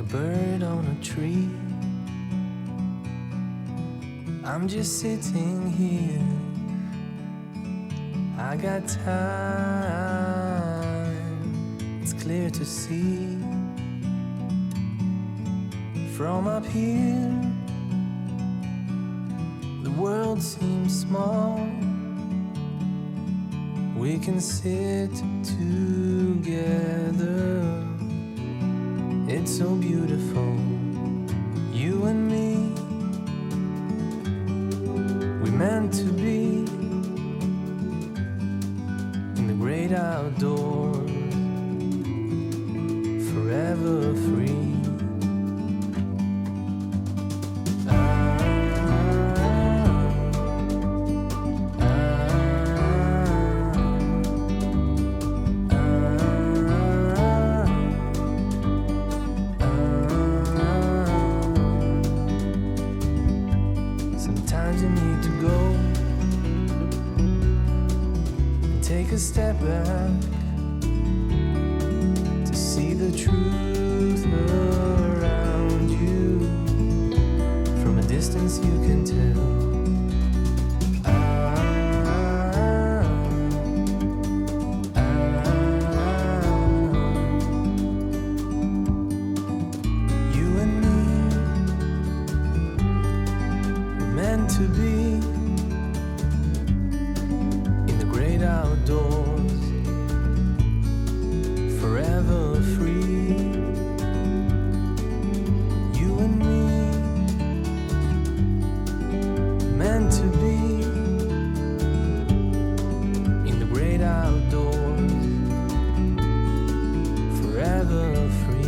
a bird on a tree. I'm just sitting here. I got time. It's clear to see. From up here, the world seems small. We can sit together. It's so beautiful, you and me. We meant to be in the great outdoors, forever free. Sometimes you need to go and take a step back to see the truth around you. From a distance you can tell. You and me were meant to be in the great outdoors, forever free. You and me meant to be in the great outdoors, forever free.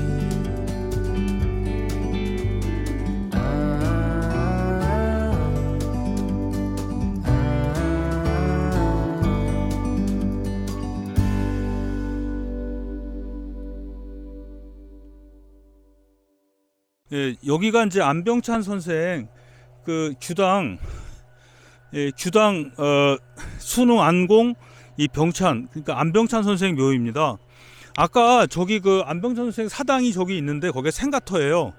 예, 여기가 이제 안병찬 선생 그 규당, 예, 규당 수능 안공 이 병찬, 그러니까 안병찬 선생 묘입니다. 아까 저기 그 안병찬 선생 사당이 저기 있는데 거기가 생가터예요.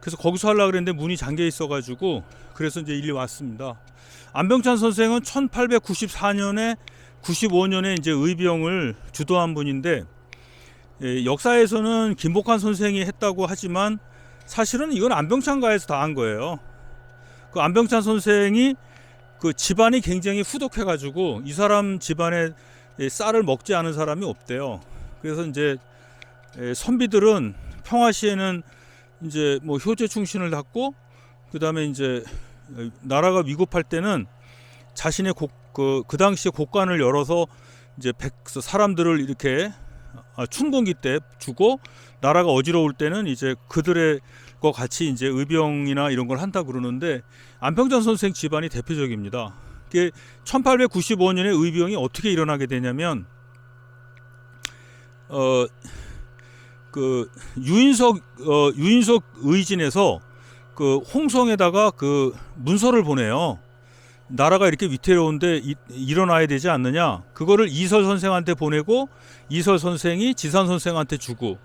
그래서 거기서 하려고 그랬는데 문이 잠겨 있어가지고 그래서 이제 일리 왔습니다. 안병찬 선생은 1894년에 95년에 이제 의병을 주도한 분인데, 예, 역사에서는 김복환 선생이 했다고 하지만 사실은 이건 안병찬가에서 다 한 거예요. 그 안병찬 선생이 그 집안이 굉장히 후덕해가지고 이 사람 집안에 쌀을 먹지 않은 사람이 없대요. 그래서 이제 선비들은 평화시에는 이제 뭐 효제 충신을 받고, 그 다음에 이제 나라가 위급할 때는 자신의 그 당시에 곡간을 열어서 이제 사람들을 이렇게 춘공기 때 주고, 나라가 어지러울 때는 이제 그들의 거 같이 이제 의병이나 이런 걸 한다 그러는데, 안병찬 선생 집안이 대표적입니다. 그게 1895년에 의병이 어떻게 일어나게 되냐면, 그 유인석 의진에서 그 홍성에다가 그 문서를 보내요. 나라가 이렇게 위태로운데 일어나야 되지 않느냐. 그거를 이설 선생한테 보내고 이설 선생이 지산 선생한테 주고.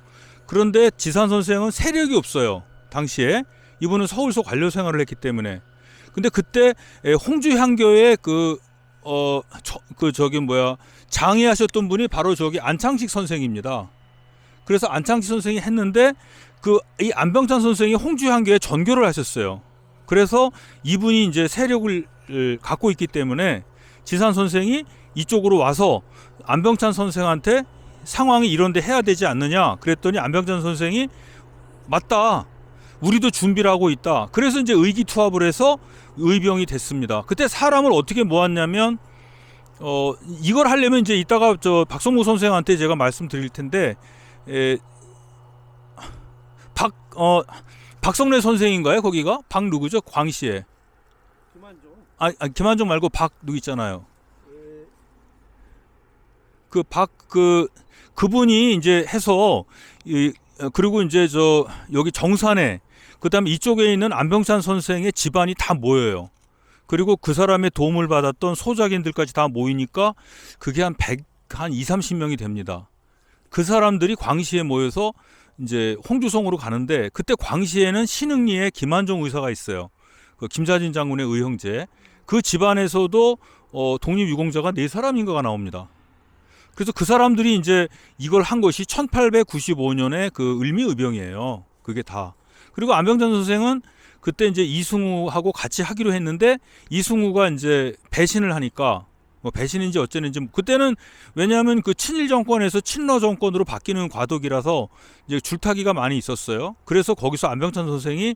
그런데 지산 선생은 세력이 없어요. 당시에 이분은 서울서 관료 생활을 했기 때문에. 근데 그때 홍주 향교의 장애하셨던 분이 바로 저기 안창식 선생입니다. 그래서 안창식 선생이 했는데 이 안병찬 선생이 홍주 향교에 전교를 하셨어요. 그래서 이분이 이제 세력을 갖고 있기 때문에 지산 선생이 이쪽으로 와서 안병찬 선생한테 상황이 이런데 해야 되지 않느냐 그랬더니, 안병찬 선생이 맞다, 우리도 준비를 하고 있다. 그래서 이제 의기투합을 해서 의병이 됐습니다. 그때 사람을 어떻게 모았냐면, 이걸 하려면 이제 이따가 저 박성모 선생한테 제가 말씀드릴 텐데, 박성래 선생인가요? 거기가 박 누구죠? 광시에. 김한종. 김한종 말고 박 누구 있잖아요. 그분이 이제 해서, 그리고 이제 여기 정산에, 그다음에 이쪽에 있는 안병찬 선생의 집안이 다 모여요. 그리고 그 사람의 도움을 받았던 소작인들까지 다 모이니까 그게 한 2, 30명이 됩니다. 그 사람들이 광시에 모여서 이제 홍주성으로 가는데 그때 광시에는 신흥리에 김한종 의사가 있어요. 그 김자진 장군의 의형제. 그 집안에서도 독립유공자가 4사람인가가 나옵니다. 그래서 그 사람들이 이제 이걸 한 것이 1895년에 그 을미의병이에요. 그게 다. 그리고 안병찬 선생은 그때 이제 이승우하고 같이 하기로 했는데 이승우가 이제 배신을 하니까 뭐 배신인지 어쩌는지 그때는 왜냐하면 그 친일 정권에서 친러 정권으로 바뀌는 과도기라서 이제 줄타기가 많이 있었어요. 그래서 거기서 안병찬 선생이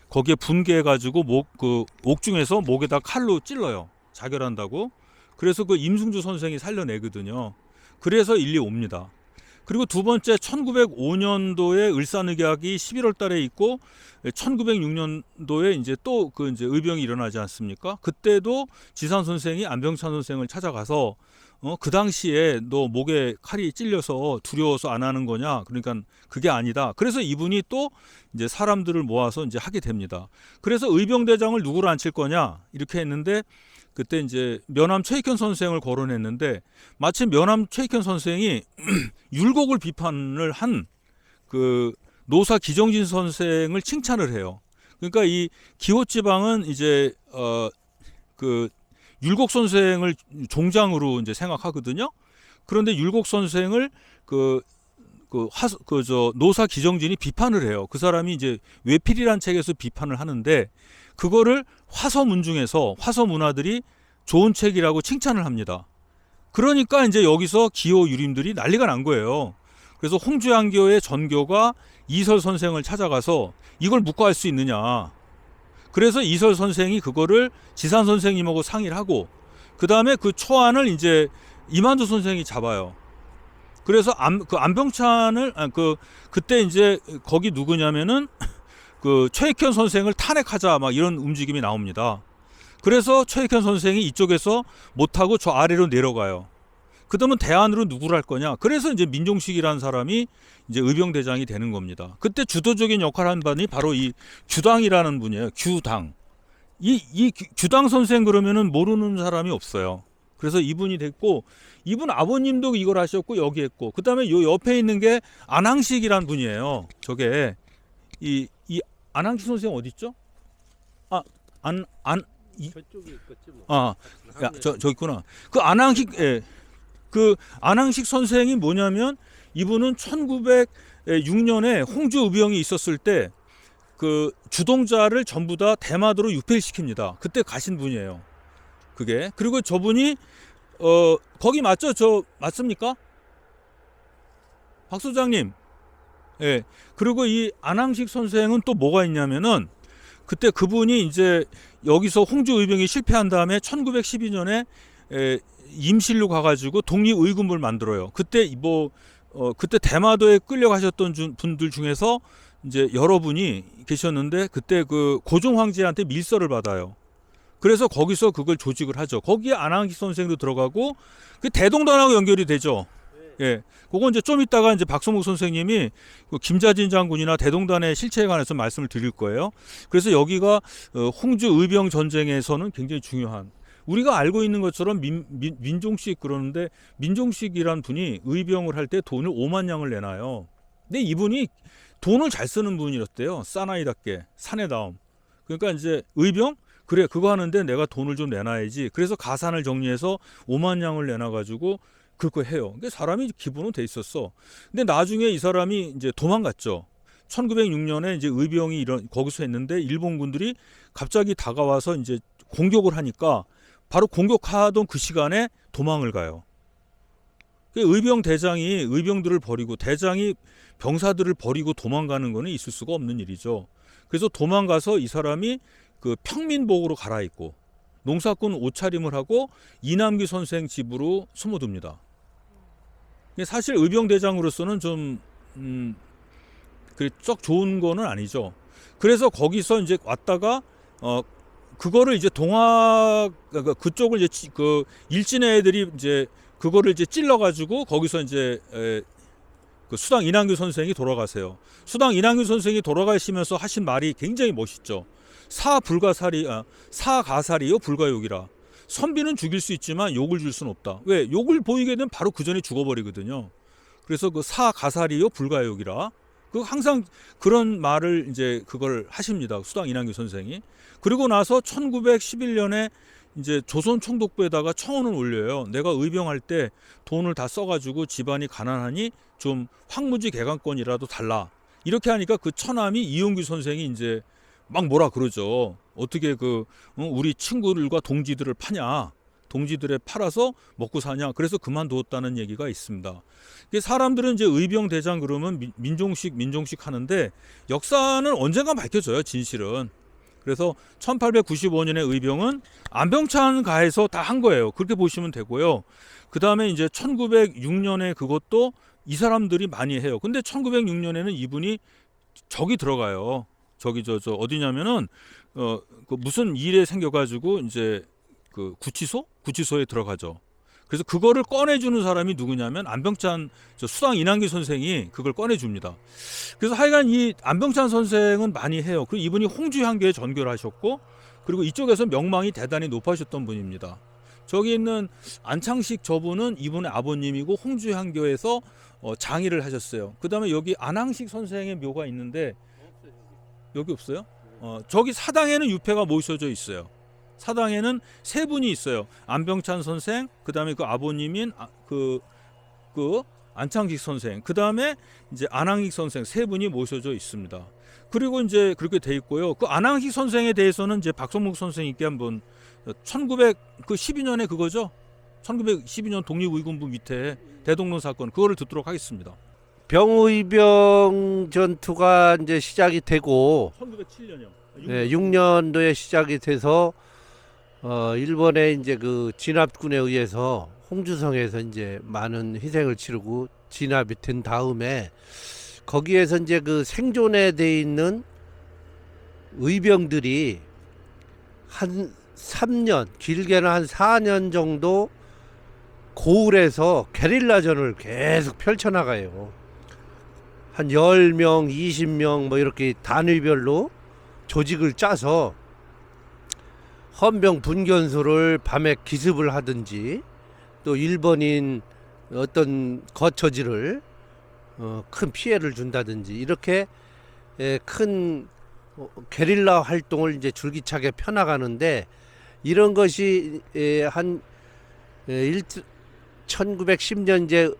거기에 분개해가지고 그 옥중에서 목에다 칼로 찔러요. 자결한다고. 그래서 그 임승주 선생이 살려내거든요. 그래서 일리 옵니다. 그리고 두 번째 1905년도에 을사늑약이 11월 달에 있고 1906년도에 이제 또 그 이제 의병이 일어나지 않습니까? 그때도 지산 선생이 안병찬 선생을 찾아가서 그 당시에 너 목에 칼이 찔려서 두려워서 안 하는 거냐? 그러니까 그게 아니다. 그래서 이분이 또 이제 사람들을 모아서 이제 하게 됩니다. 그래서 의병대장을 누구를 앉힐 거냐? 이렇게 했는데 그때 이제 면함 최익현 선생을 거론했는데 마침 면함 최익현 선생이 율곡을 비판을 한 그 노사 기정진 선생을 칭찬을 해요. 그러니까 이 기호지방은 이제 그 율곡 선생을 종장으로 이제 생각하거든요. 그런데 율곡 선생을 노사 기정진이 비판을 해요. 그 사람이 이제 외필이란 책에서 비판을 하는데 그거를 화서문중에서 화서문화들이 좋은 책이라고 칭찬을 합니다. 그러니까 이제 여기서 기호 유림들이 난리가 난 거예요. 그래서 홍주양교의 전교가 이설 선생을 찾아가서 이걸 묵과할 수 있느냐. 그래서 이설 선생이 그거를 지산 선생님하고 상의를 하고 그 다음에 그 초안을 이제 이만두 선생이 잡아요. 그래서 안병찬을 그때 이제 거기 누구냐면은 그 최익현 선생을 탄핵하자 막 이런 움직임이 나옵니다. 그래서 최익현 선생이 이쪽에서 못하고 저 아래로 내려가요. 그러면 대안으로 누구를 할 거냐? 그래서 이제 민종식이라는 사람이 이제 의병대장이 되는 겁니다. 그때 주도적인 역할을 한 분이 바로 이 규당이라는 분이에요. 규당. 이 규당 선생 그러면은 모르는 사람이 없어요. 그래서 이분이 됐고 이분 아버님도 이걸 하셨고 여기 했고 그다음에 요 옆에 있는 게 안항식이라는 분이에요. 저게 이 안항식 선생 어디 있죠? 저쪽에 있겠지 뭐. 저 있구나. 그 안항식 그 안항식 선생이 뭐냐면 이분은 1906년에 홍주 의병이 있었을 때 그 주동자를 전부 다 대마도로 유폐를 시킵니다. 그때 가신 분이에요. 그게. 그리고 저분이 거기 맞죠? 저 맞습니까? 박 소장님. 예. 그리고 이 안항식 선생은 또 뭐가 있냐면은 그때 그분이 이제 여기서 홍주 의병이 실패한 다음에 1912년에 임실로 가가지고 독립의군부를 만들어요. 그때 그때 대마도에 끌려가셨던 분들 중에서 이제 여러분이 계셨는데 그때 그 고종 황제한테 밀서를 받아요. 그래서 거기서 그걸 조직을 하죠. 거기에 안항식 선생도 들어가고 그 대동단하고 연결이 되죠. 예, 그건 이제 좀 이따가 이제 박성묵 선생님이 그 김자진 장군이나 대동단의 실체에 관해서 말씀을 드릴 거예요. 그래서 여기가 홍주 의병 전쟁에서는 굉장히 중요한 우리가 알고 있는 것처럼 민종식 그러는데 민종식이란 분이 의병을 할 때 돈을 5만 냥을 내놔요. 근데 이분이 돈을 잘 쓰는 분이었대요. 사나이답게 사내다움. 그러니까 이제 의병 그래 그거 하는데 내가 돈을 좀 내놔야지. 그래서 가산을 정리해서 5만 냥을 내놔가지고 그거 해요. 그러니까 사람이 기본은 돼 있었어. 근데 나중에 이 사람이 이제 도망갔죠. 1906년에 이제 의병이 거기서 했는데 일본군들이 갑자기 다가와서 이제 공격을 하니까 바로 공격하던 그 시간에 도망을 가요. 의병 대장이 의병들을 버리고 대장이 병사들을 버리고 도망가는 거는 있을 수가 없는 일이죠. 그래서 도망가서 이 사람이 그 평민복으로 갈아입고 농사꾼 옷차림을 하고 이남규 선생 집으로 숨어둡니다. 사실 의병 대장으로서는 좀 썩 좋은 거는 아니죠. 그래서 거기서 이제 왔다가 그거를 이제 그쪽을 이제 그 일진의 애들이 이제 그거를 이제 찔러가지고 거기서 이제 그 수당 이남규 선생이 돌아가세요. 수당 이남규 선생이 돌아가시면서 하신 말이 굉장히 멋있죠. 사가살이요 불가욕이라. 선비는 죽일 수 있지만 욕을 줄 수는 없다. 왜? 욕을 보이게 되면 바로 그 전에 죽어버리거든요. 그래서 그 사가살이요 불가욕이라. 그 항상 그런 말을 이제 그걸 하십니다. 수당 이낙연 선생이. 그리고 나서 1911년에 이제 조선 총독부에다가 청원을 올려요. 내가 의병할 때 돈을 다 써가지고 집안이 가난하니 좀 황무지 개간권이라도 달라. 이렇게 하니까 그 처남이 이용규 선생이 이제 막 뭐라 그러죠. 어떻게 우리 친구들과 동지들을 파냐. 동지들에 팔아서 먹고 사냐. 그래서 그만두었다는 얘기가 있습니다. 사람들은 이제 의병 대장 그러면 민종식 하는데 역사는 언젠가 밝혀져요. 진실은. 그래서 1895년에 의병은 안병찬 가에서 다 한 거예요. 그렇게 보시면 되고요. 그 다음에 이제 1906년에 그것도 이 사람들이 많이 해요. 근데 1906년에는 이분이 저기 들어가요. 저기 저 어디냐면은 그 무슨 일에 생겨가지고 이제 그 구치소에 들어가죠. 그래서 그거를 꺼내주는 사람이 누구냐면 안병찬 수당 이남기 선생이 그걸 꺼내줍니다. 그래서 하여간 이 안병찬 선생은 많이 해요. 그리고 이분이 홍주향교에 전교를 하셨고 그리고 이쪽에서 명망이 대단히 높아졌던 분입니다. 저기 있는 안창식 저분은 이분의 아버님이고 홍주향교에서 장의를 하셨어요. 그 다음에 여기 안항식 선생의 묘가 있는데 여기 없어요? 저기 사당에는 유패가 모셔져 있어요. 사당에는 세 분이 있어요. 안병찬 선생, 그 다음에 그 아버님인 그 안창식 선생, 그 다음에 이제 안항식 선생 세 분이 모셔져 있습니다. 그리고 이제 그렇게 돼 있고요. 그 안항식 선생에 대해서는 이제 박성묵 선생님께 한번 1912년에 그거죠. 1912년 독립의군부 밑에 대동론 사건 그거를 듣도록 하겠습니다. 병의병 전투가 이제 시작이 되고 1907년이요. 네, 6년도에 시작이 돼서 일본의 이제 그 진압군에 의해서 홍주성에서 이제 많은 희생을 치르고 진압이 된 다음에 거기에서 이제 그 생존에 돼 있는 의병들이 한 3년, 길게는 한 4년 정도 고을에서 게릴라전을 계속 펼쳐나가요. 한 10명, 20명 뭐 이렇게 단위별로 조직을 짜서 헌병 분견소를 밤에 기습을 하든지 또 일본인 어떤 거처지를 큰 피해를 준다든지 이렇게 큰 게릴라 활동을 이제 줄기차게 펴나가는데 이런 것이 한 1910년 이제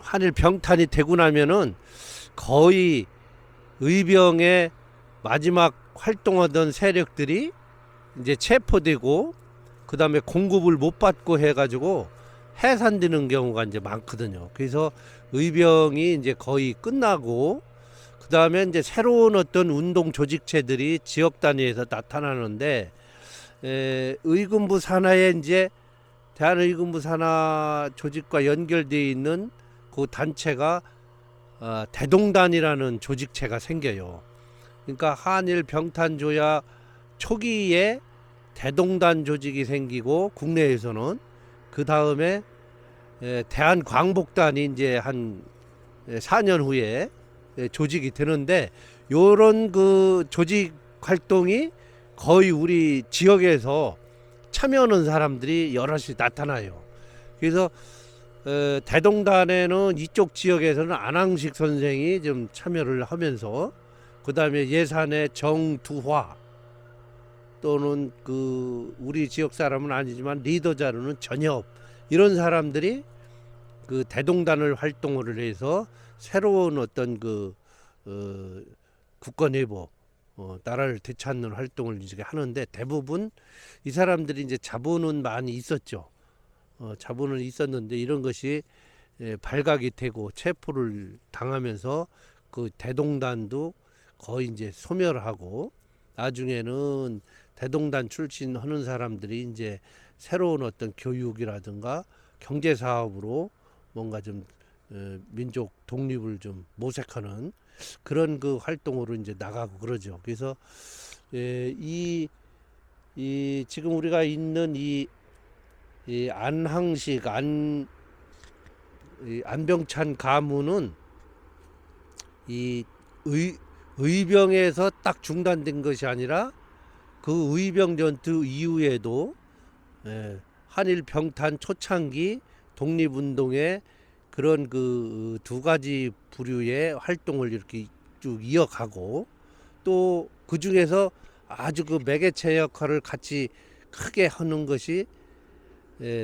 한일 병탄이 되고 나면은 거의 의병의 마지막 활동하던 세력들이 이제 체포되고 그 다음에 공급을 못 받고 해가지고 해산되는 경우가 이제 많거든요. 그래서 의병이 이제 거의 끝나고 그 다음에 이제 새로운 어떤 운동 조직체들이 지역 단위에서 나타나는데 의군부 산하에 이제 대한의군부 산하 조직과 연결되어 있는 그 단체가 대동단이라는 조직체가 생겨요. 그러니까 한일 병탄 조약 초기에 대동단 조직이 생기고 국내에서는 그 다음에 대한광복단이 이제 한 4년 후에 조직이 되는데 요런 그 조직 활동이 거의 우리 지역에서 참여하는 사람들이 여럿이 나타나요. 그래서 대동단에는 이쪽 지역에서는 안항식 선생이 좀 참여를 하면서 그 다음에 예산의 정두화 또는 그 우리 지역 사람은 아니지만 리더 자료는 전협 이런 사람들이 그 대동단을 활동을 해서 새로운 어떤 그 국권 회복 나라를 되찾는 활동을 이제 하는데 대부분 이 사람들이 이제 자본은 많이 있었죠. 자본은 있었는데 이런 것이 발각이 되고 체포를 당하면서 그 대동단도 거의 이제 소멸하고 나중에는 대동단 출신 하는 사람들이 이제 새로운 어떤 교육이라든가 경제 사업으로 뭔가 좀 민족 독립을 좀 모색하는 그런 그 활동으로 이제 나가고 그러죠. 그래서 이 지금 우리가 있는 이 안항식 안병찬 가문은 이 의병에서 딱 중단된 것이 아니라 그 의병 전투 이후에도 한일 병탄 초창기 독립운동에 그런 그 두 가지 부류의 활동을 이렇게 쭉 이어가고 또 그 중에서 아주 그 매개체 역할을 같이 크게 하는 것이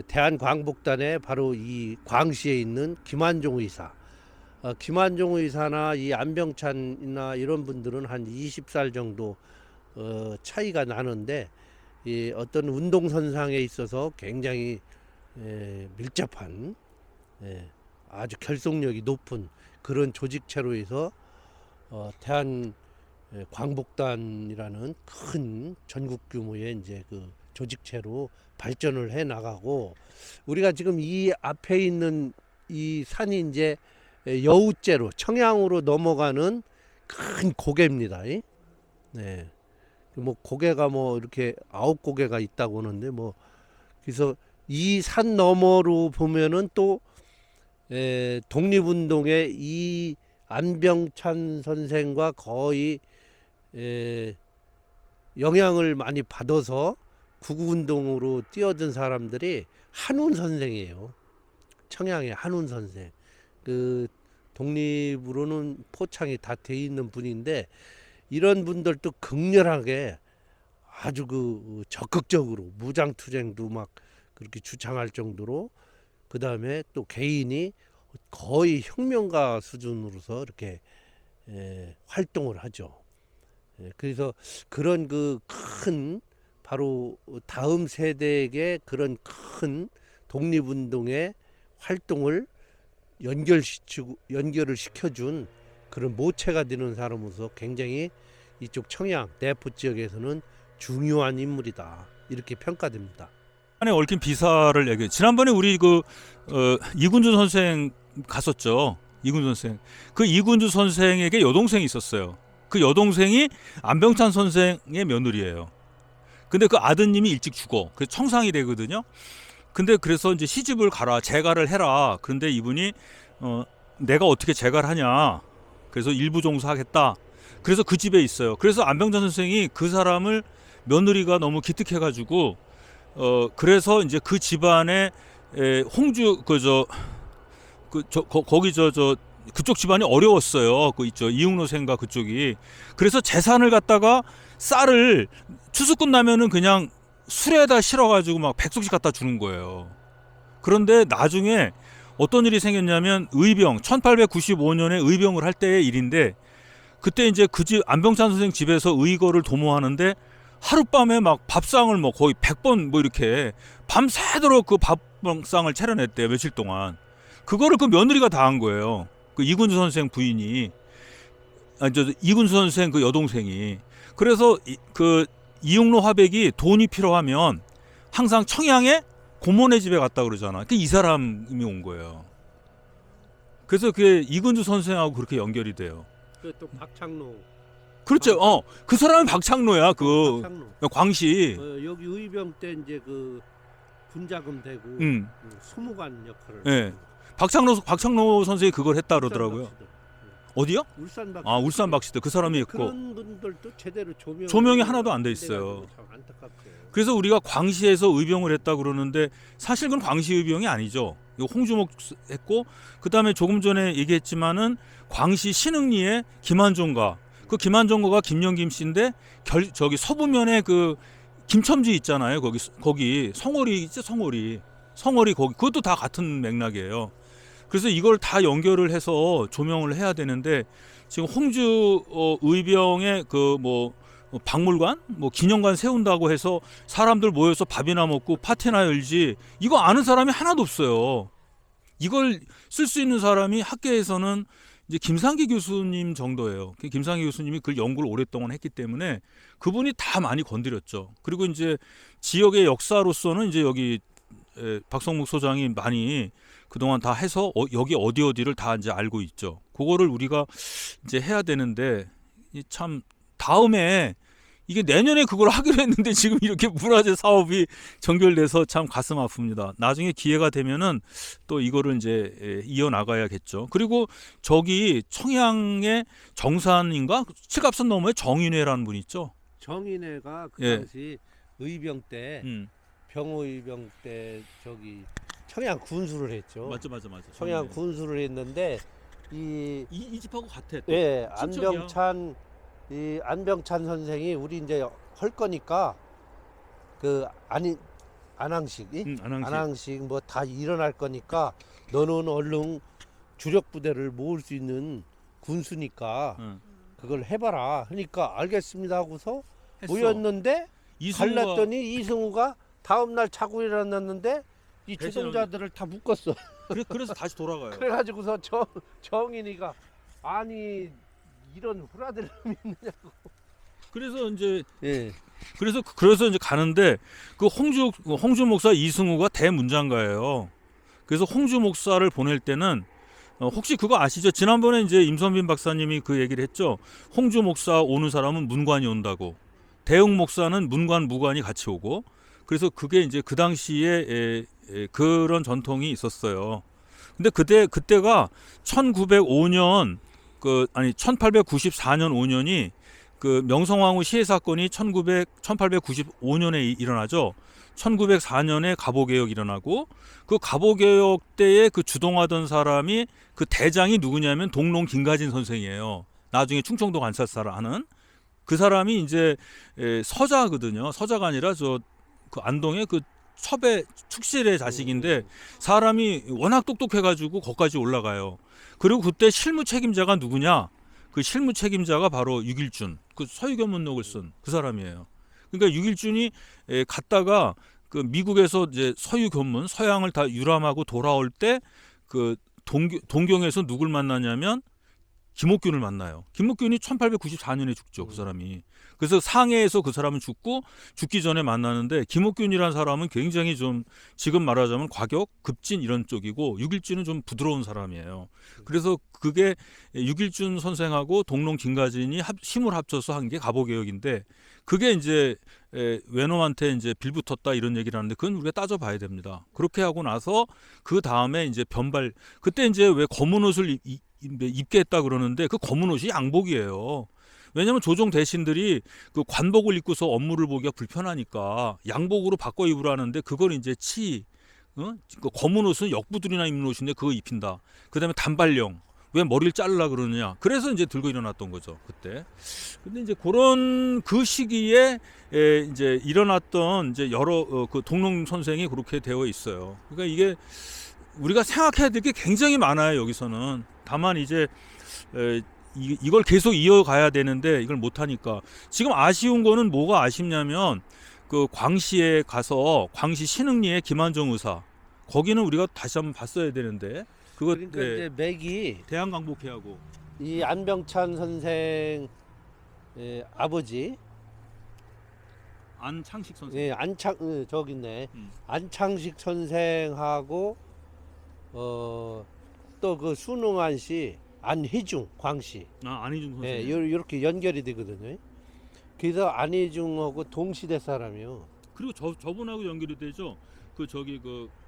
대한광복단의 바로 이 광시에 있는 김한종 의사. 김한종 의사나 이 안병찬이나 이런 분들은 한 20살 정도 차이가 나는데 이 어떤 운동선상에 있어서 굉장히 밀접한 아주 결속력이 높은 그런 조직체로에서 대한 광복단이라는 큰 전국 규모의 이제 그 조직체로 발전을 해 나가고 우리가 지금 이 앞에 있는 이 산이 이제 여우째로 청양으로 넘어가는 큰 고개입니다. 네. 뭐 고개가 뭐 이렇게 9고개가 있다고 하는데 뭐 그래서 이 산 너머로 보면은 또 독립운동의 이 안병찬 선생과 거의 영향을 많이 받아서 구구운동으로 뛰어든 사람들이 한운 선생이에요. 청양의 한운 선생. 그 독립으로는 포창이 다 돼 있는 분인데 이런 분들도 극렬하게 아주 그 적극적으로 무장투쟁도 막 그렇게 주창할 정도로 그 다음에 또 개인이 거의 혁명가 수준으로서 이렇게 활동을 하죠. 그래서 그런 그 큰 바로 다음 세대에게 그런 큰 독립운동의 활동을 연결을 시켜준 그런 모체가 되는 사람으로서 굉장히 이쪽 청양 내포 지역에서는 중요한 인물이다 이렇게 평가됩니다. 안에 얽힌 비사를 얘기해. 지난번에 우리 그 이군주 선생 갔었죠. 이군주 선생. 그 이군주 선생에게 여동생이 있었어요. 그 여동생이 안병찬 선생의 며느리예요. 근데 그 아드님이 일찍 죽어. 그 청상이 되거든요. 근데 그래서 이제 시집을 가라, 재가를 해라. 그런데 이분이 내가 어떻게 재가를 하냐. 그래서 일부 종사하겠다. 그래서 그 집에 있어요. 그래서 안병찬 선생이 그 사람을 며느리가 너무 기특해가지고 그래서 이제 그 집안에 홍주 그쪽 집안이 어려웠어요. 그 있죠 이응노생가 그쪽이. 그래서 재산을 갖다가 쌀을 추수 끝나면은 그냥 술에다 실어가지고 막 100석씩 갖다 주는 거예요. 그런데 나중에 어떤 일이 생겼냐면 의병 1895년에 의병을 할 때의 일인데 그때 이제 그 집 안병찬 선생 집에서 의거를 도모하는데 하룻밤에 막 밥상을 뭐 거의 100번 뭐 이렇게 밤새도록 그 밥상을 차려냈대요. 며칠 동안. 그거를 그 며느리가 다 한 거예요. 그 이군주 선생 부인이. 이군주 선생 그 여동생이. 그래서 그 이응로 화백이 돈이 필요하면 항상 청양에 고모네 집에 갔다 그러잖아. 이 사람이 온 거예요. 그래서 그게 이군주 선생하고 그렇게 연결이 돼요. 또 박창로. 그렇죠. 그 사람은 박창로야. 그 박창로. 광시. 여기 의병 때 이제 그 분자금 되고 소무관 역할을. 네. 박창로 선생이 그걸 했다 그러더라고요. 어디요? 울산 박씨. 울산 박씨들 그 사람이 했고. 그런 분들도 제대로 조명이 하나도 안 돼 있어요. 참 안타깝죠. 그래서 우리가 광시에서 의병을 했다 그러는데 사실 그건 광시 의병이 아니죠. 이거 홍주목 했고 그다음에 조금 전에 얘기했지만은 광시 신흥리에 김한종가. 그 김한종가가 김영김 씨인데 저기 서부면에 그 김첨지 있잖아요. 거기 성월이 있죠. 성월이 거기 그것도 다 같은 맥락이에요. 그래서 이걸 다 연결을 해서 조명을 해야 되는데 지금 홍주 의병의 그 뭐 박물관, 뭐 기념관 세운다고 해서 사람들 모여서 밥이나 먹고 파티나 열지 이거 아는 사람이 하나도 없어요. 이걸 쓸 수 있는 사람이 학계에서는 이제 김상기 교수님 정도예요. 김상기 교수님이 그 연구를 오랫동안 했기 때문에 그분이 다 많이 건드렸죠. 그리고 이제 지역의 역사로서는 이제 여기 박성묵 소장이 많이 그동안 다 해서 여기 어디를 다 이제 알고 있죠. 그거를 우리가 이제 해야 되는데 참 다음에 이게 내년에 그걸 하기로 했는데 지금 이렇게 문화재 사업이 전결돼서 참 가슴 아픕니다. 나중에 기회가 되면은 또 이거를 이제 이어나가야겠죠. 그리고 저기 청양의 정산인가? 칠갑산 너머에 정인회라는 분 있죠. 정인회가 그 예. 당시 의병 때 병호 의병 때 저기 청양 군수를 했죠. 맞아. 청양 군수를 했는데 이 집하고 같아. 또. 예, 친척이야. 안병찬 선생이 우리 이제 할 거니까 그 안항식 안항식 뭐 다 일어날 거니까 너는 얼른 주력 부대를 모을 수 있는 군수니까 응. 그걸 해봐라 하니까 알겠습니다 하고서 했어. 모였는데 이승우가- 갈랐더니 이승우가 다음날 자고 일어났는데 이 배신을- 주동자들을 다 묶었어. 그래서 다시 돌아가요. 그래가지고서 정인이가 아니 이런 후라들 놈이 있느냐고. 그래서 이제 예. 그래서 이제 가는데 그 홍주 목사 이승우가 대문장가예요. 그래서 홍주 목사를 보낼 때는 혹시 그거 아시죠? 지난번에 이제 임선빈 박사님이 그 얘기를 했죠. 홍주 목사 오는 사람은 문관이 온다고. 대흥 목사는 문관 무관이 같이 오고. 그래서 그게 이제 그 당시에 그런 전통이 있었어요. 근데 그때가 1905년 1894년 5년이 그 명성황후 시해 사건이 1895년에 일어나죠. 1904년에 갑오개혁 일어나고 그 갑오개혁 때에 그 주동하던 사람이 그 대장이 누구냐면 동농 김가진 선생이에요. 나중에 충청도 관찰사를 하는 그 사람이 이제 서자거든요. 서자가 아니라 그 안동의 그 첩의 축실의 자식인데 사람이 워낙 똑똑해가지고 거기까지 올라가요. 그리고 그때 실무 책임자가 누구냐? 그 실무 책임자가 바로 육일준, 그 서유견문록을 쓴 그 사람이에요. 그러니까 육일준이 갔다가 그 미국에서 이제 서유견문, 서양을 다 유람하고 돌아올 때 그 동경에서 누굴 만나냐면 김옥균을 만나요. 김옥균이 1894년에 죽죠, 그 사람이. 그래서 상해에서 그 사람은 죽기 전에 만나는데 김옥균이라는 사람은 굉장히 좀 지금 말하자면 과격, 급진 이런 쪽이고 육일준은 좀 부드러운 사람이에요. 그래서 그게 육일준 선생하고 동농 김가진이 힘을 합쳐서 한 게 갑오개혁인데 그게 이제 외놈한테 이제 빌붙었다 이런 얘기를 하는데 그건 우리가 따져봐야 됩니다. 그렇게 하고 나서 그 다음에 이제 그때 이제 왜 검은 옷을 입게 했다 그러는데 그 검은 옷이 양복이에요. 왜냐하면 조정 대신들이 그 관복을 입고서 업무를 보기가 불편하니까 양복으로 바꿔 입으라는데 그걸 이제 그 검은 옷은 역부들이나 입는 옷인데 그거 입힌다. 그다음에 단발령 왜 머리를 자르려 그러느냐. 그래서 이제 들고 일어났던 거죠 그때. 근데 이제 그런 그 시기에 이제 일어났던 이제 여러 그 동농 선생이 그렇게 되어 있어요. 그러니까 이게 우리가 생각해야 될 게 굉장히 많아요 여기서는. 다만 이제 이걸 계속 이어가야 되는데 이걸 못하니까 지금 아쉬운 거는 뭐가 아쉽냐면 그 광시에 가서 광시 신흥리의 김한정 의사 거기는 우리가 다시 한번 봤어야 되는데 그거 그러니까 이제 맥이 대한강복회하고 이 안병찬 선생 아버지 안창식 선생 저기 있네. 음. 안창식 선생하고 또 그 순응한 씨 안희중 광씨 안희중 선생 예, 이렇게 연결이 되거든요. 그래서 안희중하고 동시대 사람이요. 그리고 저분하고 연결이 되죠. 그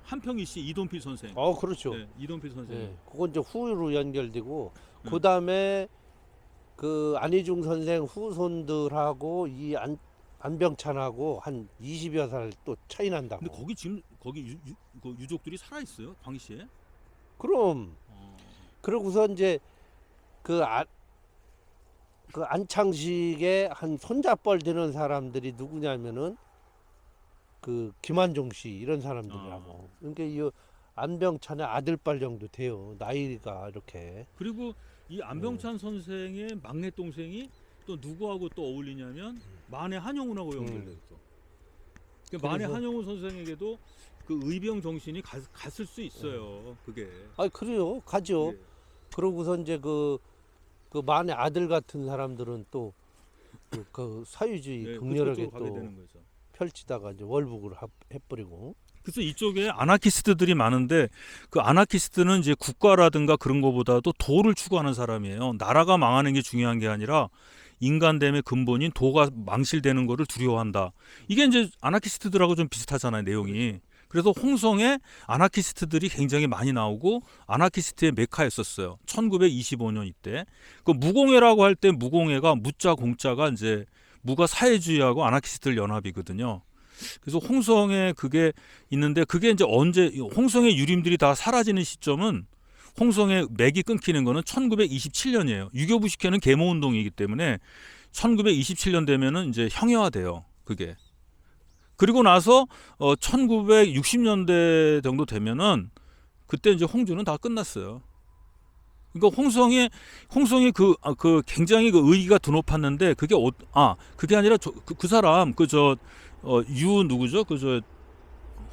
한평희 씨 이돈필 선생. 그렇죠. 네, 이돈필 선생. 예, 그건 이제 후로 연결되고 음. 그다음에 그 안희중 선생 후손들하고 이 안병찬하고 한 20여 살 또 차이 난다고. 근데 거기 지금 그 유족들이 살아 있어요, 광시에? 그럼 그러고서 이제 그 안창식의 한 손잡벌 되는 사람들이 누구냐면은 그 김한종 씨 이런 사람들이라고. 그러니까 이 안병찬의 아들뻘 정도 돼요. 나이가 이렇게. 그리고 이 안병찬 선생의 막내 동생이 또 누구하고 또 어울리냐면 만해 한용운하고 연결돼 있어. 그러니까 만해 그래서- 한용운 선생에게도 그 의병 정신이 갔을 수 있어요. 그게. 그래요. 가죠. 예. 그러고서 이제 그 만의 아들 같은 사람들은 또 그 사유주의 네, 극렬하게 그쪽으로 가게 또 되는 거죠. 펼치다가 이제 월북을 해버리고. 그래서 이쪽에 아나키스트들이 많은데 그 아나키스트는 이제 국가라든가 그런 거보다도 도를 추구하는 사람이에요. 나라가 망하는 게 중요한 게 아니라 인간됨의 근본인 도가 망실되는 거를 두려워한다. 이게 이제 아나키스트들하고 좀 비슷하잖아요, 내용이. 그래서 홍성에 아나키스트들이 굉장히 많이 나오고 아나키스트의 메카였었어요. 1925년 이때. 그 무공회라고 할 때 무공회가 무자 공자가 이제 무가 사회주의하고 아나키스트들 연합이거든요. 그래서 홍성에 그게 있는데 그게 이제 언제 홍성의 유림들이 다 사라지는 시점은 홍성의 맥이 끊기는 거는 1927년이에요. 유교부식회는 계모운동이기 때문에 1927년 되면은 이제 형해화돼요. 그게. 그리고 나서 1960년대 정도 되면은 그때 이제 홍주는 다 끝났어요. 그러니까 홍성이 그 굉장히 그 의의가 드높았는데 그게 그게 아니라 그 사람 유 누구죠?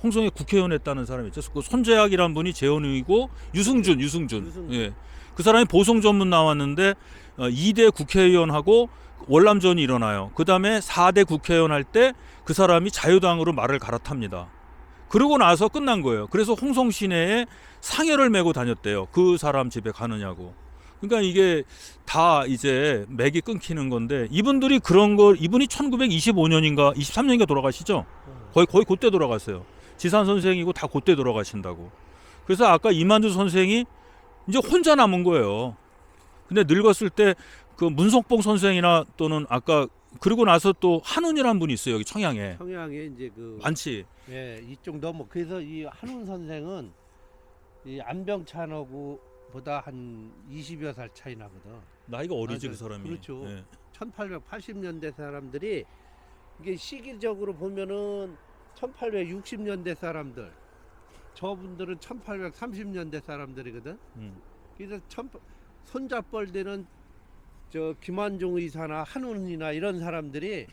홍성에 국회의원 했다는 사람이 있죠. 그 손재학이라는 분이 재원의고 유승준. 예. 그 사람이 보성 전문 나왔는데 2대 국회의원하고 월남전이 일어나요. 그다음에 4대 국회의원 할 때 그 사람이 자유당으로 말을 갈아탑니다. 그러고 나서 끝난 거예요. 그래서 홍성 시내에 상여를 메고 다녔대요. 그 사람 집에 가느냐고. 그러니까 이게 다 이제 맥이 끊기는 건데 이분들이 이분이 1925년인가 23년인가 돌아가시죠? 거의 그때 돌아갔어요. 지산 선생이고 다 그때 돌아가신다고. 그래서 아까 이만주 선생이 이제 혼자 남은 거예요. 근데 늙었을 때 그 문석봉 선생이나 또는 아까 그리고 나서 또 한운이라는 분이 있어요. 여기 청양에. 청양에 이제 그 많지. 예, 이쪽 넘어. 그래서 이 한운 선생은 이 안병찬하고 보다 한 20여 살 차이 나거든. 나이가 어리지 맞아요. 그 사람이. 그렇죠. 예. 1880년대 사람들이 이게 시기적으로 보면은 1860년대 사람들, 저분들은 1830년대 사람들이거든. 그래서 손잡벌되는 저 김한종 의사나 한운이나 이런 사람들이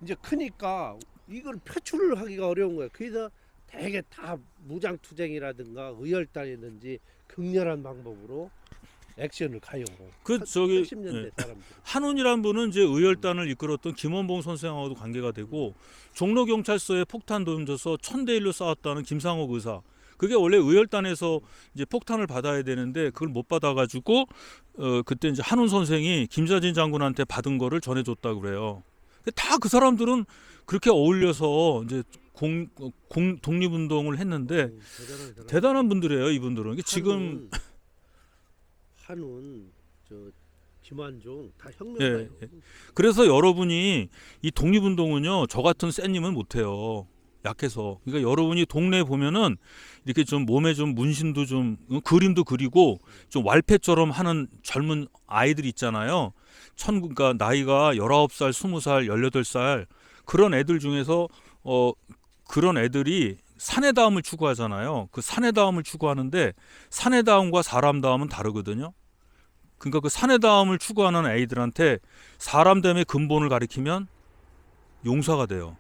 이제 크니까 이걸 표출을 하기가 어려운 거예요. 그래서 대개 다 무장투쟁이라든가 의열단이든지 극렬한 방법으로 액션을 가요. 80년대 예. 사람들. 한운이라는 분은 이제 의열단을 이끌었던 김원봉 선생하고도 관계가 되고 종로 경찰서에 폭탄 던져서 1000대1로 싸웠다는 김상옥 의사. 그게 원래 의열단에서 이제 폭탄을 받아야 되는데 그걸 못 받아가지고 그때 이제 한운 선생이 김자진 장군한테 받은 거를 전해줬다 그래요. 다 그 사람들은 그렇게 어울려서 이제 독립운동을 했는데 대단한 분들이에요, 이분들은. 지금 한운, 저 김한종 다 혁명가예요. 예. 그래서 여러분이 이 독립운동은요, 저 같은 쌤님은 못해요. 약해서. 그러니까 여러분이 동네에 보면은 이렇게 좀 몸에 좀 문신도 좀 그림도 그리고 좀 왈패처럼 하는 젊은 아이들 있잖아요. 그러니까 나이가 19살, 20살, 18살 그런 애들 중에서 그런 애들이 사내다움을 추구하잖아요. 그 사내다움을 추구하는데 사내다움과 사람다움은 다르거든요. 그러니까 그 사내다움을 추구하는 애들한테 사람됨의 근본을 가리키면 용사가 돼요.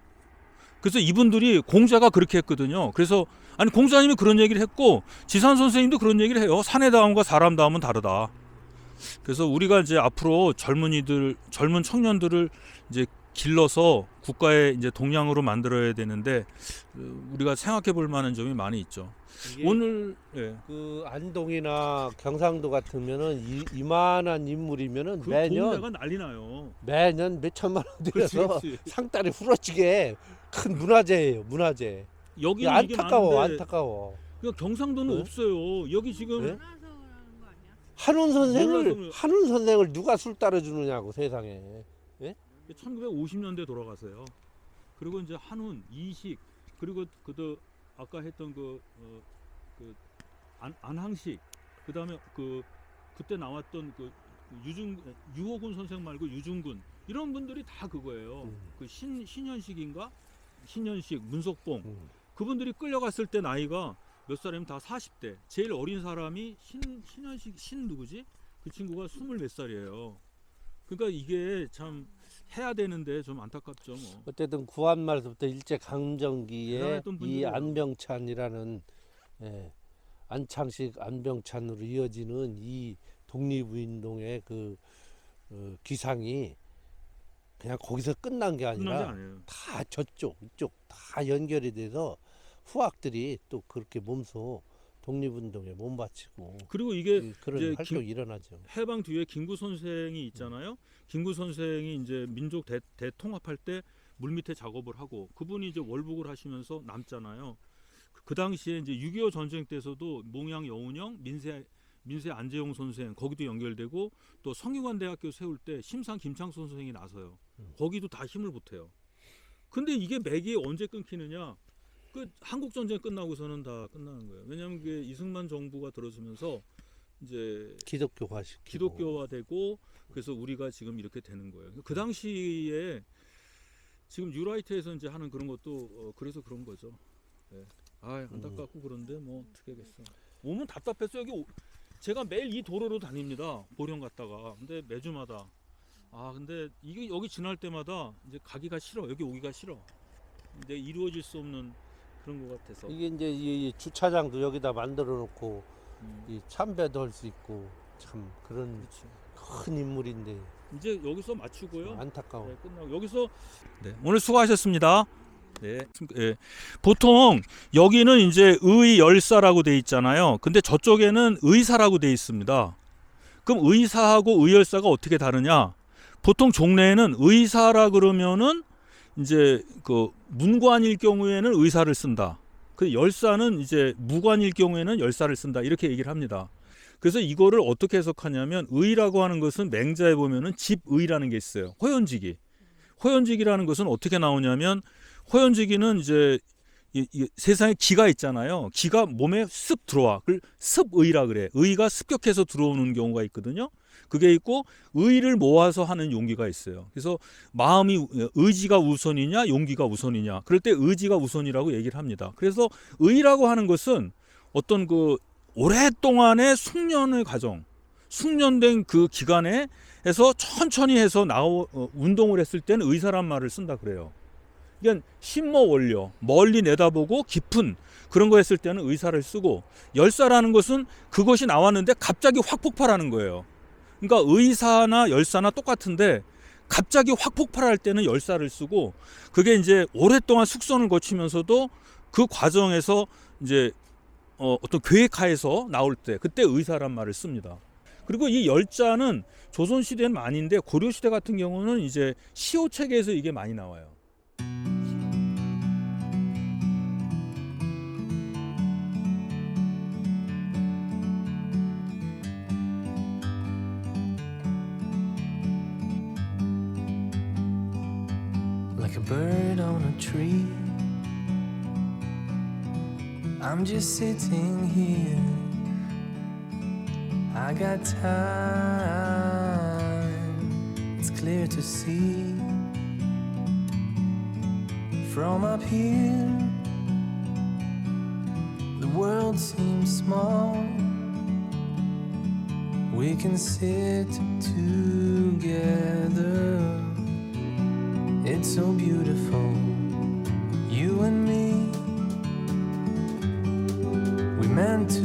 그래서 이분들이 공자가 그렇게 했거든요. 그래서 아니 공자님이 그런 얘기를 했고 지산 선생님도 그런 얘기를 해요. 사내다움과 사람다움은 다르다. 그래서 우리가 이제 앞으로 젊은 청년들을 이제 길러서 국가의 이제 동량으로 만들어야 되는데 우리가 생각해 볼 만한 점이 많이 있죠. 오늘 그 안동이나 경상도 같으면은 이만한 인물이면은 그 매년 동네가 난리 나요. 매년 몇 천만 원 들여서 그렇지. 상다리 후러지게 큰 문화재예요. 문화재. 여기는 이게 안타까워. 많은데 안타까워. 그러니까 경상도는 네? 없어요. 여기 지금 네? 한운 선생을 몰라서 한운 선생을 누가 술 따라주느냐고 세상에. 1950년대 돌아가세요. 그리고 이제 한운, 이식 그리고 그도 아까 했던 안항식 그다음에 그때 나왔던 유호군 선생 말고 유중군 이런 분들이 다 그거예요. 그 신현식, 문석봉 그분들이 끌려갔을 때 나이가 몇 살이면 다 40대. 제일 어린 사람이 신현식 누구지? 그 친구가 20몇 살이에요. 그러니까 이게 참 해야 되는데 좀 안타깝죠. 뭐. 어쨌든 구한말부터 일제 강점기에 대단했던 이 분들이에요. 안병찬이라는 안창식 안병찬으로 이어지는 이 독립운동의 그 기상이 그냥 거기서 끝난 게 끝난 게 아니라 아니에요. 다 저쪽 이쪽 다 연결이 돼서 후학들이 또 그렇게 몸소 독립운동에 몸바치고 그리고 이게 그런 이제 활동이 일어나죠. 해방 뒤에 김구 선생이 있잖아요. 김구 선생이 이제 민족 대통합할 때 물밑에 작업을 하고 그분이 이제 월북을 하시면서 남잖아요. 그 당시에 이제 6.25 전쟁 때서도 몽양 여운형, 민세 안재용 선생 거기도 연결되고 또 성균관 대학교 세울 때 심상 김창선 선생이 나서요. 거기도 다 힘을 보태요. 근데 이게 맥이 언제 끊기느냐? 그 한국 전쟁 끝나고서는 다 끝나는 거예요. 왜냐하면 그게 이승만 정부가 들어서면서 이제 기독교화시키고. 기독교화되고 그래서 우리가 지금 이렇게 되는 거예요. 그 당시에 지금 뉴라이트에서 이제 하는 그런 것도 그래서 그런 거죠. 네. 아 안타깝고 그런데 뭐 어떻게 하겠어. 몸은 답답해서 여기 제가 매일 이 도로로 다닙니다. 보령 갔다가 근데 매주마다 근데 이게 여기 지날 때마다 이제 가기가 싫어. 여기 오기가 싫어. 근데 이루어질 수 없는 그런 것 같아서. 이게 이제 이 주차장도 여기다 만들어 놓고 이 참배도 할 수 있고 참 그런 그렇죠. 큰 인물인데 이제 여기서 마치고요. 안타까워. 네, 끝나고 여기서 오늘 수고하셨습니다. 네. 예. 보통 여기는 이제 의열사라고 돼 있잖아요. 근데 저쪽에는 의사라고 돼 있습니다. 그럼 의사하고 의열사가 어떻게 다르냐? 보통 종래에는 의사라 그러면은 이제 그 문관일 경우에는 의사를 쓴다. 그 열사는 이제 무관일 경우에는 열사를 쓴다. 이렇게 얘기를 합니다. 그래서 이거를 어떻게 해석하냐면 의라고 하는 것은 맹자에 보면은 집의라는 게 있어요. 호연지기. 호연지기라는 것은 어떻게 나오냐면 호연지기는 이제 이 세상에 기가 있잖아요. 기가 몸에 습 들어와. 그걸 습의라 그래. 의가 습격해서 들어오는 경우가 있거든요. 그게 있고 의를 모아서 하는 용기가 있어요. 그래서 마음이 의지가 우선이냐 용기가 우선이냐. 그럴 때 의지가 우선이라고 얘기를 합니다. 그래서 의라고 하는 것은 어떤 그 오랫동안의 숙련의 과정, 숙련된 그 기간에서 천천히 해서 운동을 했을 때는 의사란 말을 쓴다 그래요. 그러니까 심모 원료, 멀리 내다보고 깊은 그런 거 했을 때는 의사를 쓰고 열사라는 것은 그것이 나왔는데 갑자기 확 폭발하는 거예요. 그러니까 의사나 열사나 똑같은데 갑자기 확 폭발할 때는 열사를 쓰고 그게 이제 오랫동안 숙성을 거치면서도 그 과정에서 이제 어떤 계획하에서 나올 때 그때 의사란 말을 씁니다. 그리고 이 열자는 조선시대는 많은데 고려시대 같은 경우는 이제 시호책에서 이게 많이 나와요. Like a bird on a tree, I'm just sitting here. I got time, it's clear to see. From up here, the world seems small. We can sit together. It's so beautiful, you and me. We meant to